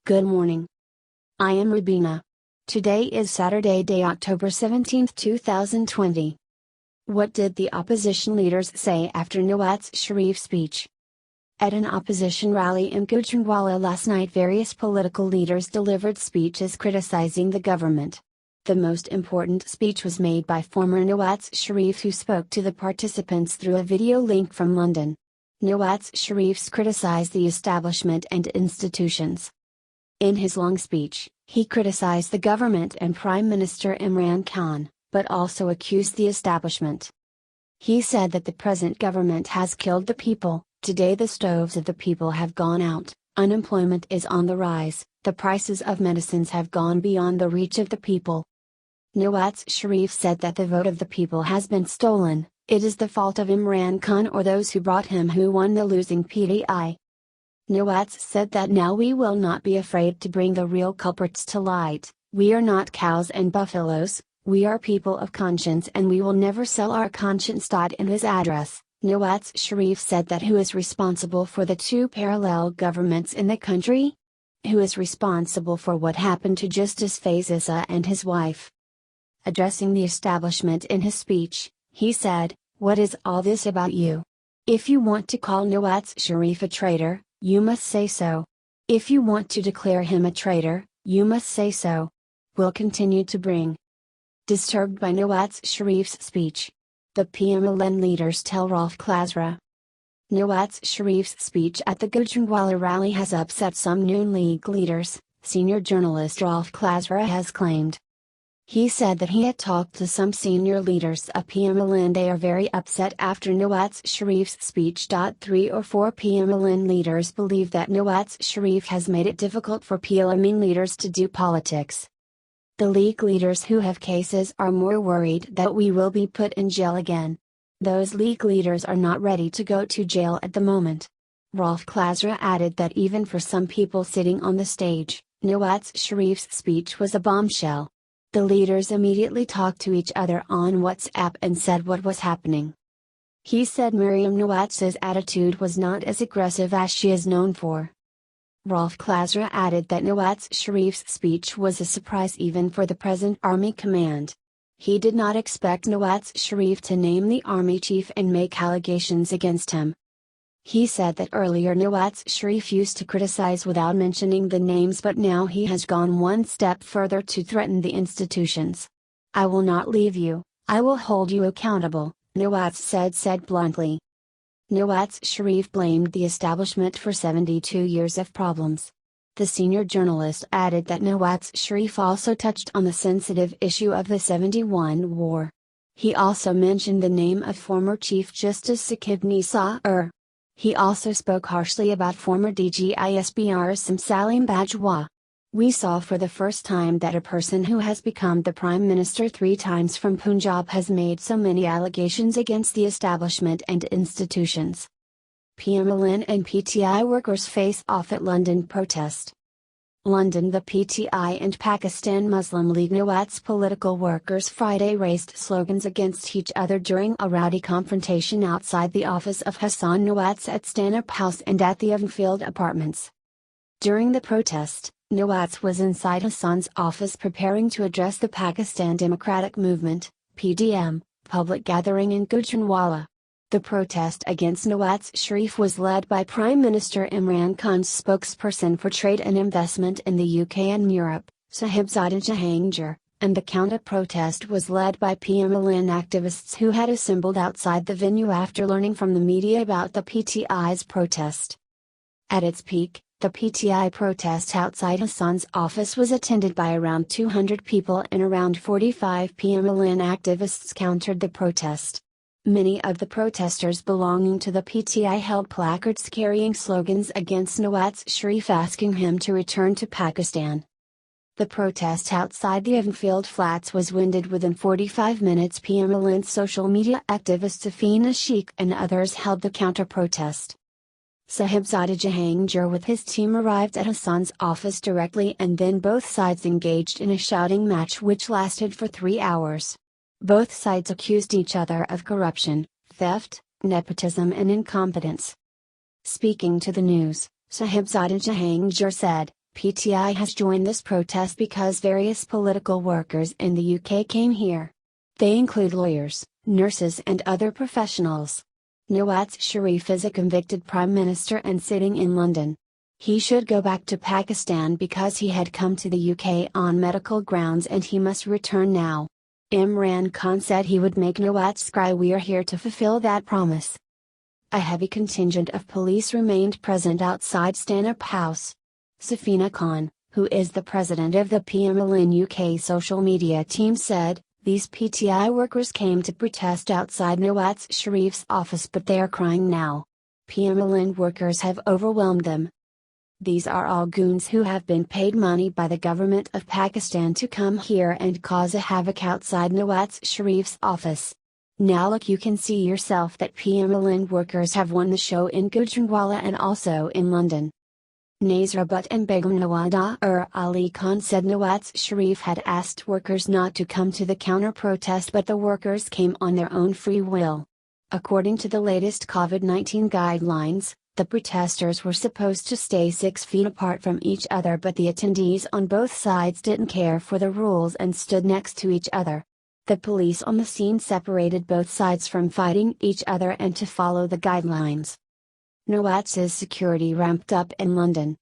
Good morning. I am Rubina. Today is Saturday, October 17, 2020. What did the opposition leaders say after Nawaz Sharif's speech? At an opposition rally in Gujranwala last night, various political leaders delivered speeches criticizing the government. The most important speech was made by former Nawaz Sharif, who spoke to the participants through a video link from London. Nawaz Sharif criticized the establishment and institutions. In his long speech, he criticized the government and Prime Minister Imran Khan, but also accused the establishment. He said that the present government has killed the people. Today the stoves of the people have gone out, unemployment is on the rise, the prices of medicines have gone beyond the reach of the people. Nawaz Sharif said that the vote of the people has been stolen. It is the fault of Imran Khan or those who brought him who won the losing PTI. Nawaz said that now we will not be afraid to bring the real culprits to light. We are not cows and buffaloes, we are people of conscience and we will never sell our conscience. In his address, Nawaz Sharif said that who is responsible for the two parallel governments in the country? Who is responsible for what happened to Justice Faiz and his wife? Addressing the establishment in his speech, he said, "What is all this about you? If you want to call Nawaz Sharif a traitor, you must say so. If you want to declare him a traitor, you must say so. We'll continue to bring." Disturbed by Nawaz Sharif's speech, the PMLN leaders tell Rauf Khlasra. Nawaz Sharif's speech at the Gujranwala rally has upset some Noon League leaders, senior journalist Rauf Khlasra has claimed. He said that he had talked to some senior leaders of PMLN. They are very upset after Nawaz Sharif's speech. 3 or 4 PMLN leaders believe that Nawaz Sharif has made it difficult for PMLN leaders to do politics. The league leaders who have cases are more worried that we will be put in jail again. Those league leaders are not ready to go to jail at the moment. Rauf Khlasra added that even for some people sitting on the stage, Nawaz Sharif's speech was a bombshell. The leaders immediately talked to each other on WhatsApp and said what was happening. He said Maryam Nawaz's attitude was not as aggressive as she is known for. Rauf Khlasra added that Nawaz Sharif's speech was a surprise even for the present army command. He did not expect Nawaz Sharif to name the army chief and make allegations against him. He said that earlier Nawaz Sharif used to criticize without mentioning the names, but now he has gone one step further to threaten the institutions. "I will not leave you, I will hold you accountable," Nawaz said bluntly. Nawaz Sharif blamed the establishment for 72 years of problems. The senior journalist added that Nawaz Sharif also touched on the sensitive issue of the 71 war. He also mentioned the name of former Chief Justice Saqib Nisar. He also spoke harshly about former DGISBR Salim Bajwa. "We saw for the first time that a person who has become the Prime Minister 3 times from Punjab has made so many allegations against the establishment and institutions." PMLN and PTI workers face off at London protest. London. The PTI and Pakistan Muslim League Nawaz political workers Friday raised slogans against each other during a rowdy confrontation outside the office of Hassan Nawaz at Stanhope House and at the Evenfield Apartments. During the protest, Nawaz was inside Hassan's office preparing to address the Pakistan Democratic Movement (PDM) public gathering in Gujranwala. The protest against Nawaz Sharif was led by Prime Minister Imran Khan's spokesperson for trade and investment in the UK and Europe, Sahibzada Jahangir, and the counter-protest was led by PMLN activists who had assembled outside the venue after learning from the media about the PTI's protest. At its peak, the PTI protest outside Hassan's office was attended by around 200 people and around 45 PMLN activists countered the protest. Many of the protesters belonging to the PTI held placards carrying slogans against Nawaz Sharif asking him to return to Pakistan. The protest outside the Evenfield flats was winded within 45 minutes. PMLN social media activist Safina Sheikh and others held the counter-protest. Sahibzada Jahangir with his team arrived at Hassan's office directly and then both sides engaged in a shouting match which lasted for 3 hours. Both sides accused each other of corruption, theft, nepotism and incompetence. Speaking to the news, Sahibzada Jahangir said, PTI has joined this protest because various political workers in the UK came here. They include lawyers, nurses and other professionals. Nawaz Sharif is a convicted prime minister and sitting in London. He should go back to Pakistan because he had come to the UK on medical grounds and he must return now. Imran Khan said he would make Nawaz cry. "We are here to fulfill that promise." A heavy contingent of police remained present outside Stanhope House. Safina Khan, who is the president of the PMLN UK social media team, said, "These PTI workers came to protest outside Nawaz Sharif's office, but they are crying now. PMLN workers have overwhelmed them. These are all goons who have been paid money by the government of Pakistan to come here and cause a havoc outside Nawaz Sharif's office. Now look, you can see yourself that PMLN workers have won the show in Gujranwala and also in London." Nazra Butt and Begum Nawada Ali Khan said Nawaz Sharif had asked workers not to come to the counter-protest, but the workers came on their own free will. According to the latest COVID-19 guidelines, the protesters were supposed to stay 6 feet apart from each other, but the attendees on both sides didn't care for the rules and stood next to each other. The police on the scene separated both sides from fighting each other and to follow the guidelines. Nawaz's security ramped up in London.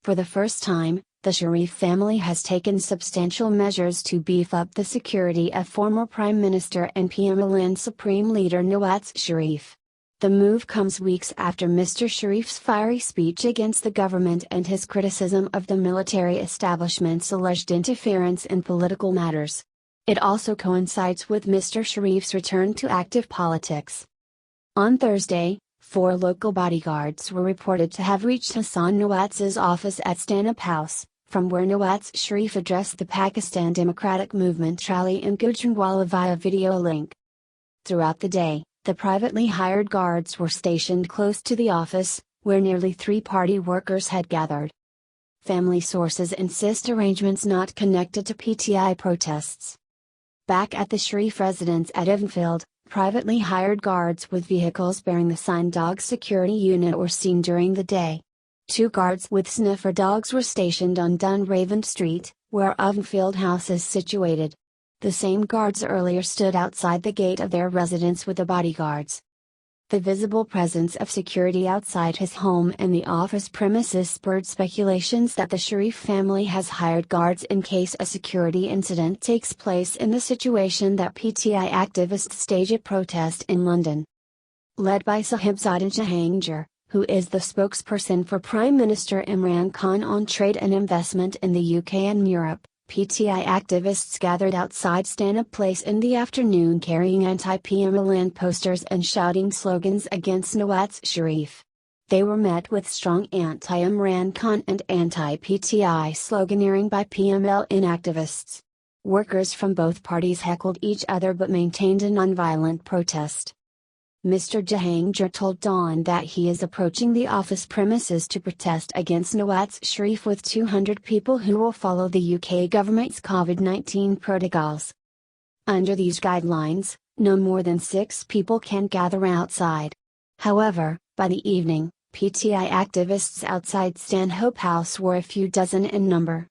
For the first time, the Sharif family has taken substantial measures to beef up the security of former Prime Minister and PMLN Supreme Leader Nawaz Sharif. The move comes weeks after Mr. Sharif's fiery speech against the government and his criticism of the military establishment's alleged interference in political matters. It also coincides with Mr. Sharif's return to active politics. On Thursday, 4 local bodyguards were reported to have reached Hassan Nawaz's office at Stanhope House, from where Nawaz Sharif addressed the Pakistan Democratic Movement rally in Gujranwala via video link. Throughout the day, the privately hired guards were stationed close to the office, where nearly 3 party workers had gathered. Family sources insist arrangements not connected to PTI protests. Back at the Sharif residence at Evenfield, privately hired guards with vehicles bearing the sign Dog Security Unit were seen during the day. 2 guards with sniffer dogs were stationed on Dunraven Street, where Evenfield House is situated. The same guards earlier stood outside the gate of their residence with the bodyguards. The visible presence of security outside his home and the office premises spurred speculations that the Sharif family has hired guards in case a security incident takes place, in the situation that PTI activists stage a protest in London. Led by Sahibzada Jahangir, who is the spokesperson for Prime Minister Imran Khan on trade and investment in the UK and Europe, PTI activists gathered outside Stanhope Place in the afternoon carrying anti-PMLN posters and shouting slogans against Nawaz Sharif. They were met with strong anti-Imran Khan and anti-PTI sloganeering by PMLN activists. Workers from both parties heckled each other but maintained a nonviolent protest. Mr. Jahangir told Dawn that he is approaching the office premises to protest against Nawaz Sharif with 200 people who will follow the UK government's COVID-19 protocols. Under these guidelines, no more than 6 people can gather outside. However, by the evening, PTI activists outside Stanhope House were a few dozen in number.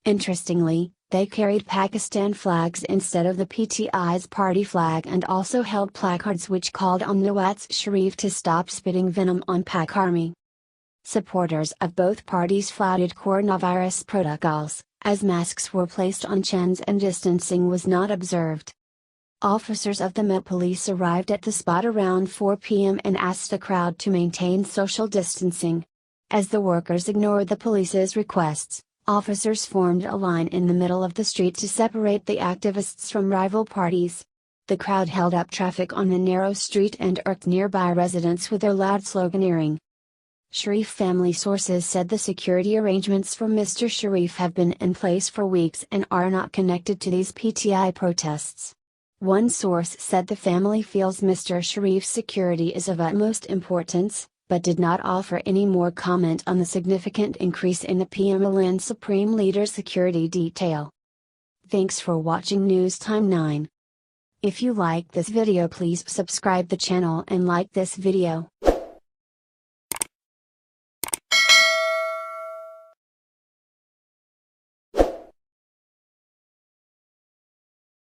Interestingly, they carried Pakistan flags instead of the PTI's party flag and also held placards which called on Nawaz Sharif to stop spitting venom on Pak Army. Supporters of both parties flouted coronavirus protocols, as masks were placed on chins and distancing was not observed. Officers of the Met Police arrived at the spot around 4 p.m. and asked the crowd to maintain social distancing. As the workers ignored the police's requests, officers formed a line in the middle of the street to separate the activists from rival parties. The crowd held up traffic on the narrow street and irked nearby residents with their loud sloganeering. Sharif family sources said the security arrangements for Mr. Sharif have been in place for weeks and are not connected to these PTI protests. One source said the family feels Mr. Sharif's security is of utmost importance, but did not offer any more comment on the significant increase in the PMLN Supreme Leader's security detail. Thanks for watching News Time 9. If you like this video, please subscribe the channel and like this video.